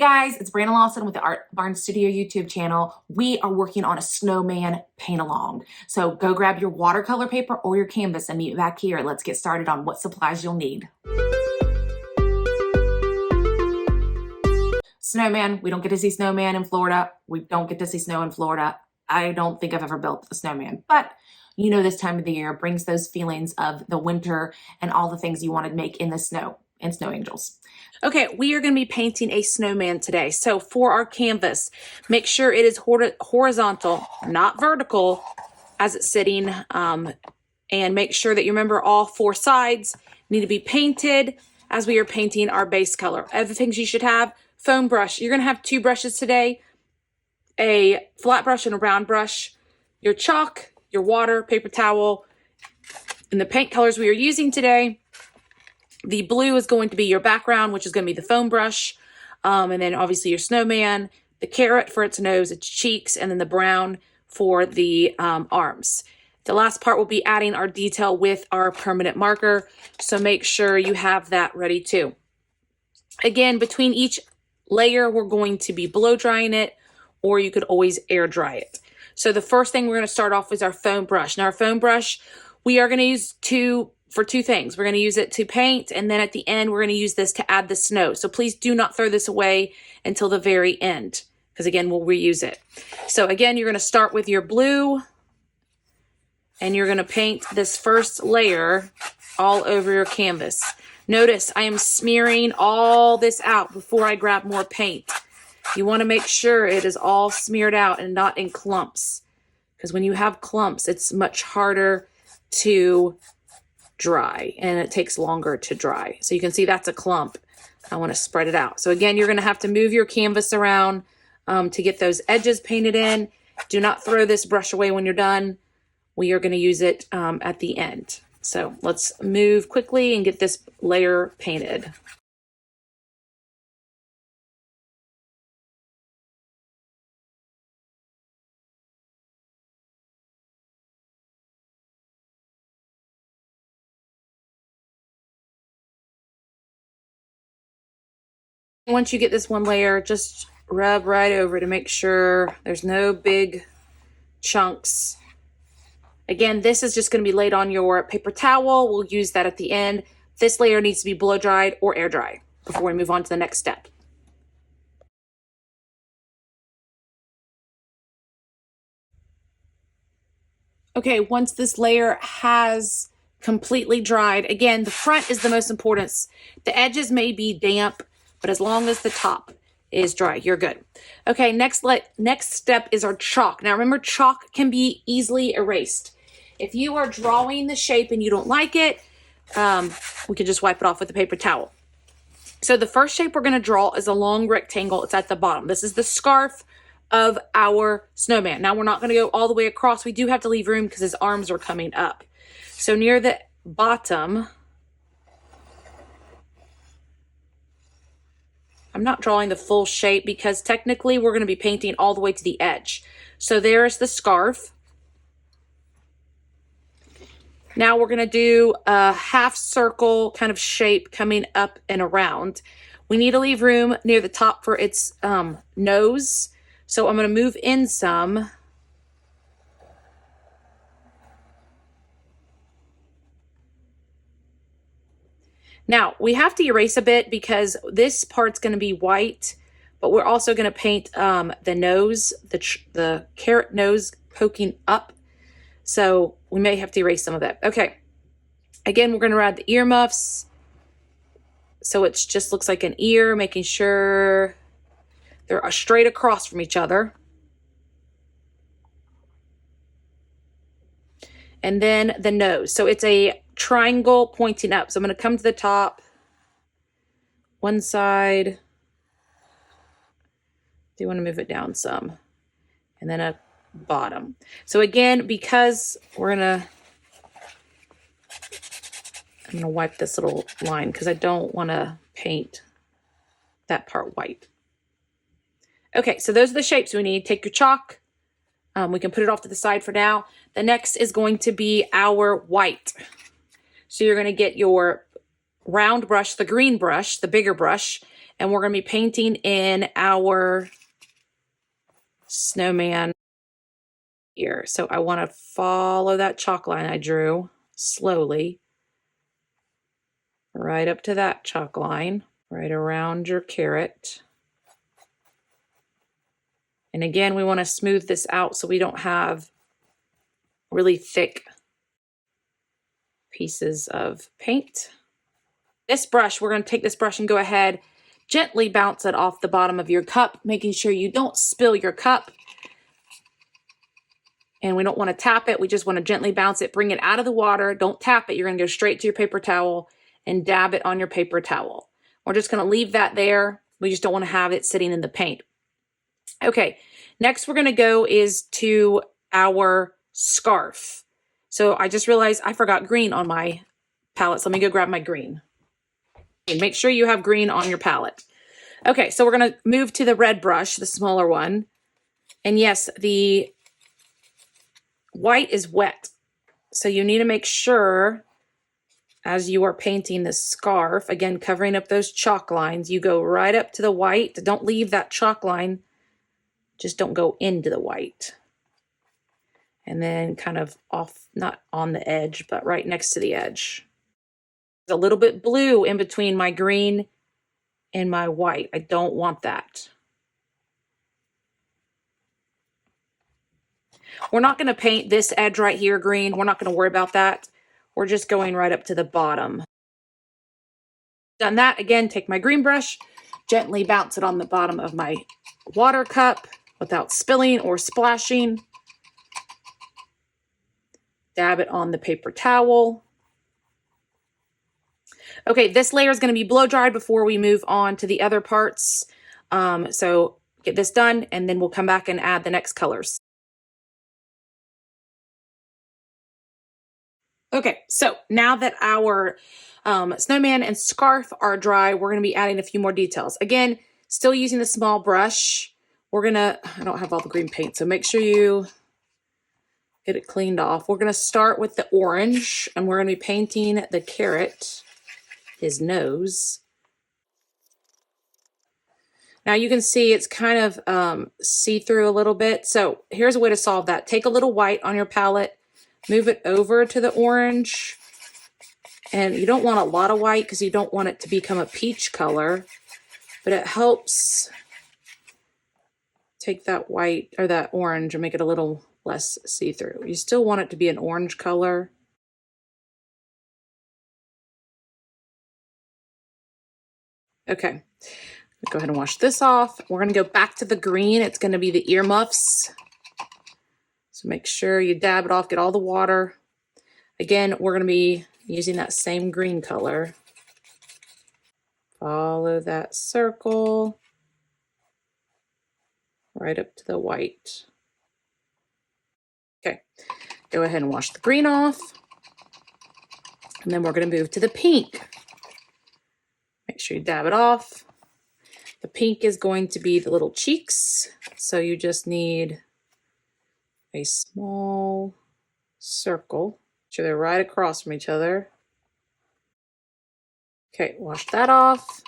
guys, it's Brannan Lawson with the Art Barn Studio YouTube channel. We are working on a snowman paint along. So go grab your watercolor paper or your canvas and meet back here. Let's get started on what supplies you'll need. Snowman, we don't get to see snowman in Florida. We don't get to see snow in Florida. I don't think I've ever built a snowman, but you know, this time of the year brings those feelings of the winter and all the things you want to make in the snow and snow angels. Okay, we are going to be painting a snowman today. So for our canvas, make sure it is horizontal, not vertical as it's sitting. And make sure that you remember all four sides need to be painted as we are painting our base color. Other things you should have: foam brush. You're going to have two brushes today, a flat brush and a round brush, your chalk, your water, paper towel, and the paint colors we are using today. The blue is going to be your background, which is going to be the foam brush. And then obviously your snowman, the carrot for its nose, its cheeks, and then the brown for the arms. The last part will be adding our detail with our permanent marker. So make sure you have that ready too. Again, between each layer, we're going to be blow drying it, or you could always air dry it. So the first thing we're going to start off with is our foam brush. Now our foam brush, we are going to use for two things. We're going to use it to paint, and then at the end, we're going to use this to add the snow. So please do not throw this away until the very end, because again, we'll reuse it. So again, you're going to start with your blue, and you're going to paint this first layer all over your canvas. Notice I am smearing all this out before I grab more paint. You want to make sure it is all smeared out and not in clumps, because when you have clumps, it's much harder to dry and it takes longer to dry. So you can see that's a clump. I want to spread it out. So again, you're going to have to move your canvas around to get those edges painted in. Do not throw this brush away when you're done. We are going to use it at the end. So let's move quickly and get this layer painted. Once you get this one layer, just rub right over to make sure there's no big chunks. Again, this is just going to be laid on your paper towel. We'll use that at the end. This layer needs to be blow dried or air dry before we move on to the next step. Okay, once this layer has completely dried, again, the front is the most important. The edges may be damp, but as long as the top is dry, you're good. Okay, next step is our chalk. Now remember, chalk can be easily erased. If you are drawing the shape and you don't like it, we can just wipe it off with a paper towel. So the first shape we're going to draw is a long rectangle. It's at the bottom. This is the scarf of our snowman. Now we're not going to go all the way across. We do have to leave room because his arms are coming up. So near the bottom, I'm not drawing the full shape because technically we're going to be painting all the way to the edge. So there's the scarf. Now we're going to do a half circle kind of shape coming up and around. We need to leave room near the top for its nose. So I'm going to move in some. Now, we have to erase a bit because this part's going to be white, but we're also going to paint the nose, the carrot nose poking up. So we may have to erase some of that. Okay. Again, we're going to add the earmuffs. So it just looks like an ear, making sure they're straight across from each other. And then the nose. So it's a triangle pointing up. So I'm going to come to the top, one side. Do want to move it down some, and then a bottom. So again, because I'm going to wipe this little line because I don't want to paint that part white. Okay, so those are the shapes we need. Take your chalk. We can put it off to the side for now. The next is going to be our white. So you're going to get your round brush, the green brush, the bigger brush, and we're going to be painting in our snowman here. So I want to follow that chalk line I drew slowly right up to that chalk line, right around your carrot. And again, we want to smooth this out so we don't have really thick pieces of paint. This brush, we're going to take this brush and go ahead, gently bounce it off the bottom of your cup, making sure you don't spill your cup. And we don't want to tap it. We just want to gently bounce it, bring it out of the water. Don't tap it. You're going to go straight to your paper towel and dab it on your paper towel. We're just going to leave that there. We just don't want to have it sitting in the paint. Okay, next we're going to go is to our scarf. So I just realized I forgot green on my palette. So let me go grab my green. And make sure you have green on your palette. Okay, so we're going to move to the red brush, the smaller one. And yes, the white is wet. So you need to make sure as you are painting the scarf, again, covering up those chalk lines, you go right up to the white. Don't leave that chalk line. Just don't go into the white. And then kind of off, not on the edge, but right next to the edge. There's a little bit blue in between my green and my white. I don't want that. We're not going to paint this edge right here green. We're not going to worry about that. We're just going right up to the bottom. Done that, again, take my green brush, gently bounce it on the bottom of my water cup without spilling or splashing. Dab it on the paper towel. Okay, this layer is going to be blow dried before we move on to the other parts. So get this done, and then we'll come back and add the next colors. Okay, so now that our snowman and scarf are dry, we're going to be adding a few more details. Again, still using the small brush. We're going to, I don't have all the green paint, so make sure you get it cleaned off. We're going to start with the orange, and we're going to be painting the carrot, his nose. Now you can see it's kind of see-through a little bit. So here's a way to solve that. Take a little white on your palette, move it over to the orange. And you don't want a lot of white because you don't want it to become a peach color, but it helps take that white or that orange and make it a little less see-through. You still want it to be an orange color. Okay, go ahead and wash this off. We're going to go back to the green. It's going to be the earmuffs. So make sure you dab it off, get all the water. Again, we're going to be using that same green color. Follow that circle right up to the white. Okay, go ahead and wash the green off. And then we're going to move to the pink. Make sure you dab it off. The pink is going to be the little cheeks. So you just need a small circle. Make sure they're right across from each other. Okay, wash that off.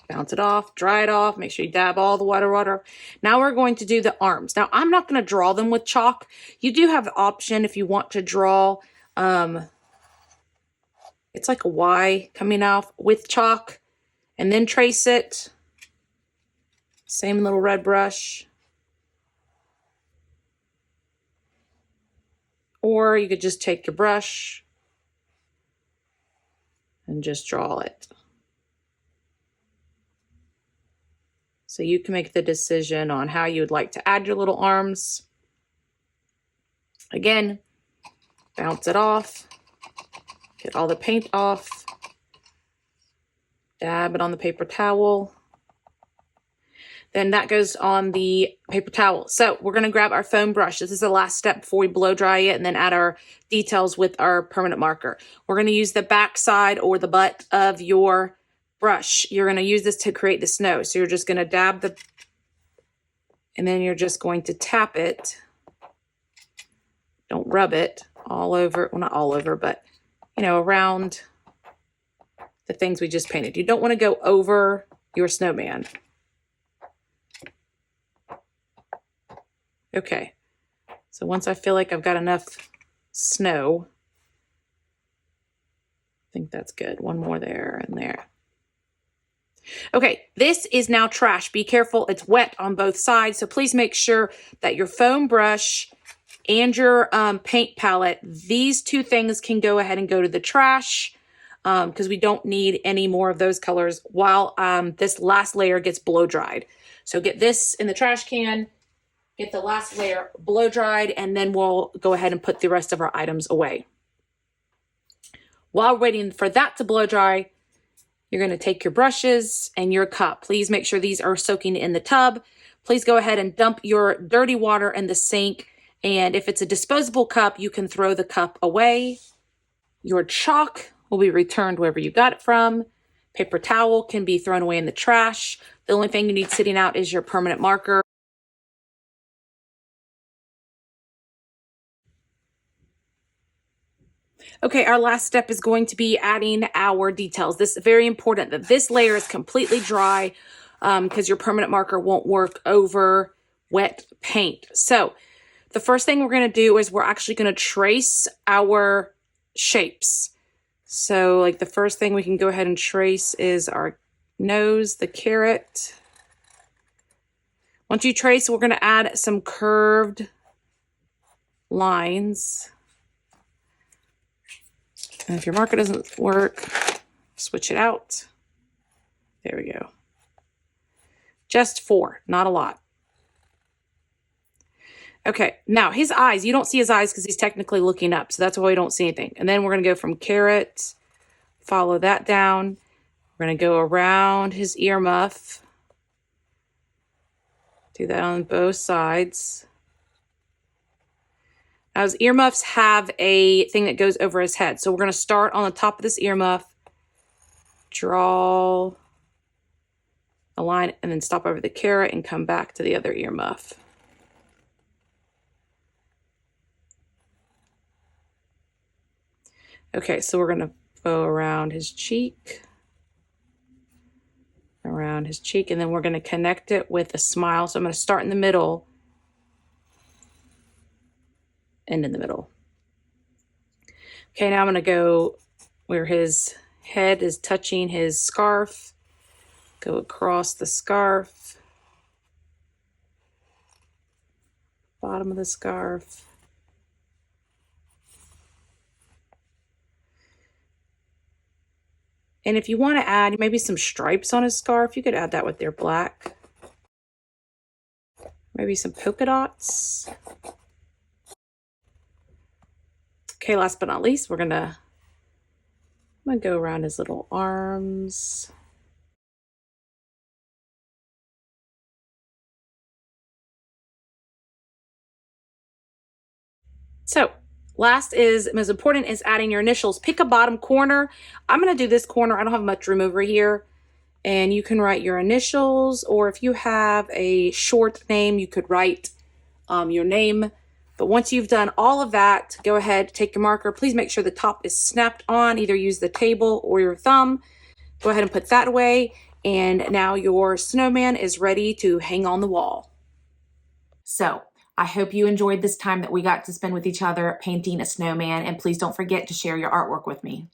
Bounce it off, dry it off, make sure you dab all the water. Now we're going to do the arms. Now I'm not going to draw them with chalk. You do have the option if you want to draw, it's like a Y coming off with chalk and then trace it. Same little red brush. Or you could just take your brush and just draw it. So you can make the decision on how you would like to add your little arms. Again, bounce it off, get all the paint off, dab it on the paper towel. Then that goes on the paper towel. So we're going to grab our foam brush. This is the last step before we blow dry it and then add our details with our permanent marker. We're going to use the back side or the butt of your brush. You're going to use this to create the snow. So you're just going to dab the, and then you're just going to tap it. Don't rub it all over. Well, not all over, but you know, around the things we just painted. You don't want to go over your snowman. Okay, so once I feel like I've got enough snow, I think that's good. One more there and there. Okay, this is now trash. Be careful, it's wet on both sides, so please make sure that your foam brush and your paint palette, these two things can go ahead and go to the trash because we don't need any more of those colors while this last layer gets blow dried. So get this in the trash can, get the last layer blow dried, and then we'll go ahead and put the rest of our items away. While waiting for that to blow dry, you're going to take your brushes and your cup. Please make sure these are soaking in the tub. Please go ahead and dump your dirty water in the sink. And if it's a disposable cup, you can throw the cup away. Your chalk will be returned wherever you got it from. Paper towel can be thrown away in the trash. The only thing you need sitting out is your permanent marker. Okay, our last step is going to be adding our details. This is very important that this layer is completely dry because your permanent marker won't work over wet paint. So the first thing we're going to do is we're actually going to trace our shapes. So like the first thing we can go ahead and trace is our nose, the carrot. Once you trace, we're going to add some curved lines. And if your marker doesn't work, switch it out. There we go. Just 4, not a lot. Okay, now his eyes, you don't see his eyes because he's technically looking up, so that's why we don't see anything. And then we're going to go from carrot, follow that down. We're going to go around his earmuff. Do that on both sides. Now his earmuffs have a thing that goes over his head. So we're going to start on the top of this earmuff, draw a line, and then stop over the carrot and come back to the other earmuff. Okay, so we're going to go around his cheek, and then we're going to connect it with a smile. So I'm going to start in the middle, end in the middle. Okay, now I'm going to go where his head is touching his scarf, go across the scarf, bottom of the scarf. And if you want to add maybe some stripes on his scarf, you could add that with your black. Maybe some polka dots. Okay, last but not least, I'm gonna go around his little arms. So last is most important is adding your initials. Pick a bottom corner. I'm going to do this corner. I don't have much room over here. And you can write your initials, or if you have a short name, you could write your name. But once you've done all of that, go ahead, take your marker. Please make sure the top is snapped on. Either use the table or your thumb. Go ahead and put that away. And now your snowman is ready to hang on the wall. So I hope you enjoyed this time that we got to spend with each other painting a snowman, and please don't forget to share your artwork with me.